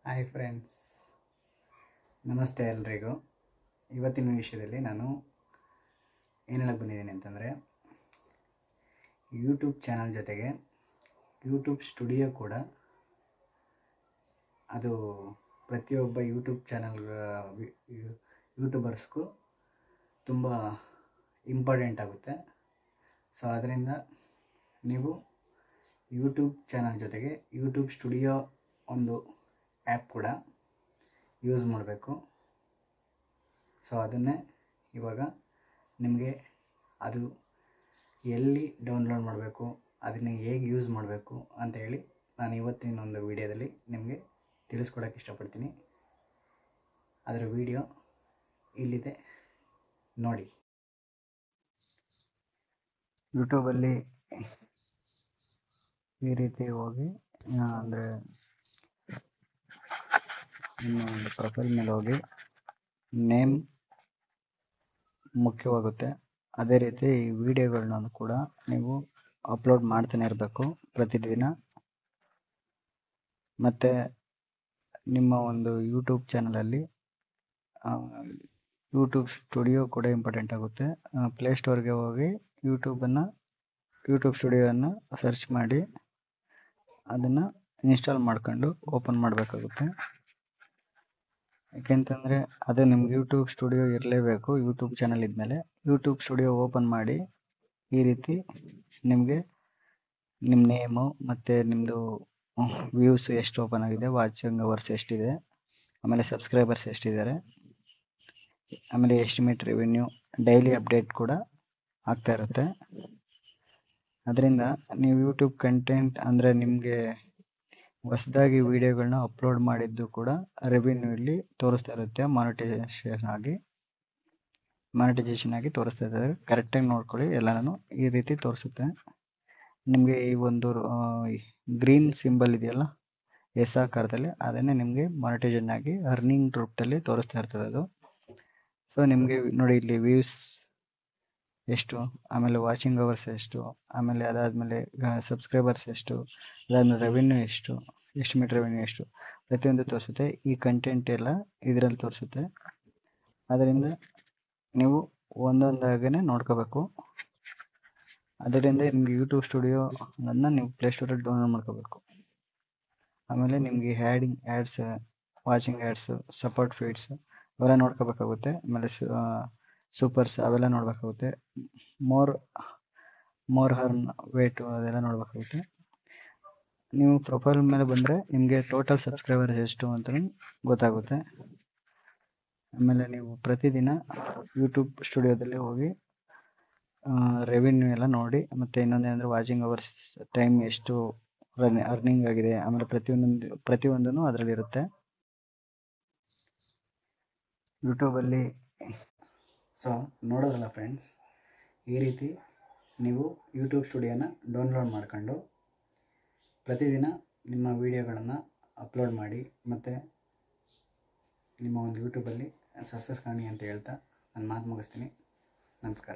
Hi friends, ನಮಸ್ತೆ ಎಲ್ರಿಗೂ. ಇವತ್ತಿನ ವಿಷಯದಲ್ಲಿ ನಾನು ಏನು ಹೇಳಕ್ಕೆ ಬಂದಿದ್ದೀನಿ ಅಂತಂದರೆ, ಯೂಟ್ಯೂಬ್ ಚಾನಲ್ ಜೊತೆಗೆ ಯೂಟ್ಯೂಬ್ ಸ್ಟುಡಿಯೋ ಕೂಡ ಅದು ಪ್ರತಿಯೊಬ್ಬ ಯೂಟ್ಯೂಬ್ ಚಾನಲ್ ಯೂಟ್ಯೂಬರ್ಸ್ಗೂ ತುಂಬ ಇಂಪಾರ್ಟೆಂಟ್ ಆಗುತ್ತೆ. ಸೊ ಅದರಿಂದ ನೀವು ಯೂಟ್ಯೂಬ್ ಚಾನಲ್ ಜೊತೆಗೆ ಯೂಟ್ಯೂಬ್ ಸ್ಟುಡಿಯೋ ಒಂದು ಆ್ಯಪ್ ಕೂಡ ಯೂಸ್ ಮಾಡಬೇಕು. ಸೊ ಅದನ್ನೇ ಇವಾಗ ನಿಮಗೆ ಅದು ಎಲ್ಲಿ ಡೌನ್ಲೋಡ್ ಮಾಡಬೇಕು, ಅದನ್ನು ಹೇಗೆ ಯೂಸ್ ಮಾಡಬೇಕು ಅಂತ ಹೇಳಿ ನಾನು ಇವತ್ತಿನ ಒಂದು ವಿಡಿಯೋದಲ್ಲಿ ನಿಮಗೆ ತಿಳಿಸ್ಕೊಡೋಕ್ಕೆ ಇಷ್ಟಪಡ್ತೀನಿ. ಅದರ ವಿಡಿಯೋ ಇಲ್ಲಿದೆ, ನೋಡಿ. ಯೂಟ್ಯೂಬಲ್ಲಿ ಈ ರೀತಿ ಹೋಗಿ ಅಂದರೆ ನಿಮ್ಮ ಒಂದು ಪ್ರೊಫೈಲ್ ಮೇಲೆ ಹೋಗಿ ನೇಮ್ ಮುಖ್ಯವಾಗುತ್ತೆ. ಅದೇ ರೀತಿ ಈ ವಿಡಿಯೋಗಳನ್ನ ಕೂಡ ನೀವು ಅಪ್ಲೋಡ್ ಮಾಡ್ತಾನೆ ಇರಬೇಕು ಪ್ರತಿದಿನ. ಮತ್ತು ನಿಮ್ಮ ಒಂದು ಯೂಟ್ಯೂಬ್ ಚಾನಲಲ್ಲಿ ಯೂಟ್ಯೂಬ್ ಸ್ಟುಡಿಯೋ ಕೂಡ ಇಂಪಾರ್ಟೆಂಟ್ ಆಗುತ್ತೆ. ಪ್ಲೇಸ್ಟೋರ್ಗೆ ಹೋಗಿ ಯೂಟ್ಯೂಬ್ ಸ್ಟುಡಿಯೋವನ್ನು ಸರ್ಚ್ ಮಾಡಿ ಅದನ್ನು ಇನ್ಸ್ಟಾಲ್ ಮಾಡ್ಕೊಂಡು ಓಪನ್ ಮಾಡಬೇಕಾಗುತ್ತೆ. ಯಾಕೆಂತಂದರೆ ಅದು ನಿಮ್ಗೆ ಯೂಟ್ಯೂಬ್ ಸ್ಟುಡಿಯೋ ಇರಲೇಬೇಕು. ಯೂಟ್ಯೂಬ್ ಚಾನಲ್ ಇದ್ಮೇಲೆ ಯೂಟ್ಯೂಬ್ ಸ್ಟುಡಿಯೋ ಓಪನ್ ಮಾಡಿ ಈ ರೀತಿ ನಿಮಗೆ ನಿಮ್ಮ ನೇಮು ಮತ್ತು ನಿಮ್ಮದು ವ್ಯೂಸ್ ಎಷ್ಟು ಓಪನ್ ಆಗಿದೆ, ವಾಚಿಂಗ್ ಅವರ್ಸ್ ಎಷ್ಟಿದೆ, ಆಮೇಲೆ ಸಬ್ಸ್ಕ್ರೈಬರ್ಸ್ ಎಷ್ಟಿದ್ದಾರೆ, ಆಮೇಲೆ ಎಸ್ಟಿಮೇಟ್ ರೆವಿನ್ಯೂ, ಡೈಲಿ ಅಪ್ಡೇಟ್ ಕೂಡ ಆಗ್ತಾ ಇರುತ್ತೆ. ಅದರಿಂದ ನೀವು ಯೂಟ್ಯೂಬ್ ಕಂಟೆಂಟ್ ಅಂದರೆ ನಿಮಗೆ ಹೊಸದಾಗಿ ವಿಡಿಯೋಗಳನ್ನ ಅಪ್ಲೋಡ್ ಮಾಡಿದ್ದು ಕೂಡ ರೆವಿನ್ಯೂ ಇಲ್ಲಿ ತೋರಿಸ್ತಾ ಇರುತ್ತೆ. ಮಾನಿಟೈಸೇಷನ್ ಆಗಿ ತೋರಿಸ್ತಾ ಇದ್ದಾರೆ. ಕರೆಕ್ಟಾಗಿ ನೋಡ್ಕೊಳ್ಳಿ, ಎಲ್ಲನೂ ಈ ರೀತಿ ತೋರಿಸುತ್ತೆ. ನಿಮಗೆ ಈ ಒಂದು ಗ್ರೀನ್ ಸಿಂಬಲ್ ಇದೆಯಲ್ಲ ಎಸ್ ಆಕಾರದಲ್ಲಿ, ಅದನ್ನೇ ನಿಮಗೆ ಮಾನಿಟೈಸೇಷನ್ ಆಗಿ ಅರ್ನಿಂಗ್ ರೂಪದಲ್ಲಿ ತೋರಿಸ್ತಾ ಇರ್ತದೆ ಅದು. ಸೊ ನಿಮಗೆ ನೋಡಿ ಇಲ್ಲಿ ವ್ಯೂಸ್ ಎಷ್ಟು, ಆಮೇಲೆ ವಾಚಿಂಗ್ ಅವರ್ಸ್ ಎಷ್ಟು, ಆಮೇಲೆ ಅದಾದಮೇಲೆ ಸಬ್ಸ್ಕ್ರೈಬರ್ಸ್ ಎಷ್ಟು, ಅದಾದಮೇಲೆ ರೆವಿನ್ಯೂ ಎಷ್ಟು, ಎಸ್ಟಿಮೇಟ್ ರೆವಿನ್ಯೂ ಎಷ್ಟು, ಪ್ರತಿಯೊಂದು ತೋರಿಸುತ್ತೆ. ಈ ಕಂಟೆಂಟ್ ಎಲ್ಲ ಇದರಲ್ಲಿ ತೋರಿಸುತ್ತೆ. ಅದರಿಂದ ನೀವು ಒಂದೊಂದಾಗೇ ನೋಡ್ಕೋಬೇಕು. ಅದರಿಂದ ನಿಮಗೆ ಯೂಟ್ಯೂಬ್ ಸ್ಟುಡಿಯೋ ಅದನ್ನು ನೀವು ಪ್ಲೇಸ್ಟೋರಲ್ಲಿ ಡೌನ್ಲೋಡ್ ಮಾಡ್ಕೋಬೇಕು. ಆಮೇಲೆ ನಿಮಗೆ ads, watching ads, support feeds ಅವೆಲ್ಲ ನೋಡ್ಕೋಬೇಕಾಗುತ್ತೆ. ಆಮೇಲೆ ಸೂಪರ್ಸ್ ಅವೆಲ್ಲ ನೋಡಬೇಕಾಗುತ್ತೆ. ಮೋರ್ ಹರ್ನ್ ವೇಟು ಅದೆಲ್ಲ ನೋಡಬೇಕಾಗುತ್ತೆ. ನೀವು ಪ್ರೊಫೈಲ್ ಮೇಲೆ ಬಂದರೆ ನಿಮಗೆ ಟೋಟಲ್ ಸಬ್ಸ್ಕ್ರೈಬರ್ಸ್ ಎಷ್ಟು ಅಂತಲೂ ಗೊತ್ತಾಗುತ್ತೆ. ಆಮೇಲೆ ನೀವು ಪ್ರತಿದಿನ ಯೂಟ್ಯೂಬ್ ಸ್ಟುಡಿಯೋದಲ್ಲಿ ಹೋಗಿ ರೆವಿನ್ಯೂ ಎಲ್ಲ ನೋಡಿ, ಮತ್ತು ಇನ್ನೊಂದೇನೆಂದರೆ ವಾಚಿಂಗ್ ಅವರ್ಸ್, ಟೈಮ್ ಎಷ್ಟು ಅರ್ನಿಂಗ್ ಆಗಿದೆ, ಆಮೇಲೆ ಪ್ರತಿಯೊಂದೂ ಅದರಲ್ಲಿರುತ್ತೆ ಯೂಟ್ಯೂಬಲ್ಲಿ. ಸೊ ನೋಡೋದಲ್ಲ ಫ್ರೆಂಡ್ಸ್, ಈ ರೀತಿ ನೀವು ಯೂಟ್ಯೂಬ್ ಸ್ಟುಡಿಯೋನ ಡೌನ್ಲೋಡ್ ಮಾಡ್ಕೊಂಡು ಪ್ರತಿದಿನ ನಿಮ್ಮ ವಿಡಿಯೋಗಳನ್ನು ಅಪ್ಲೋಡ್ ಮಾಡಿ, ಮತ್ತು ನಿಮ್ಮ ಒಂದು ಯೂಟ್ಯೂಬಲ್ಲಿ ಸಕ್ಸಸ್ ಕಾಣಿ ಅಂತ ಹೇಳ್ತಾ ನನ್ನ ಮಾತು ಮುಗಿಸ್ತೀನಿ. ನಮಸ್ಕಾರ.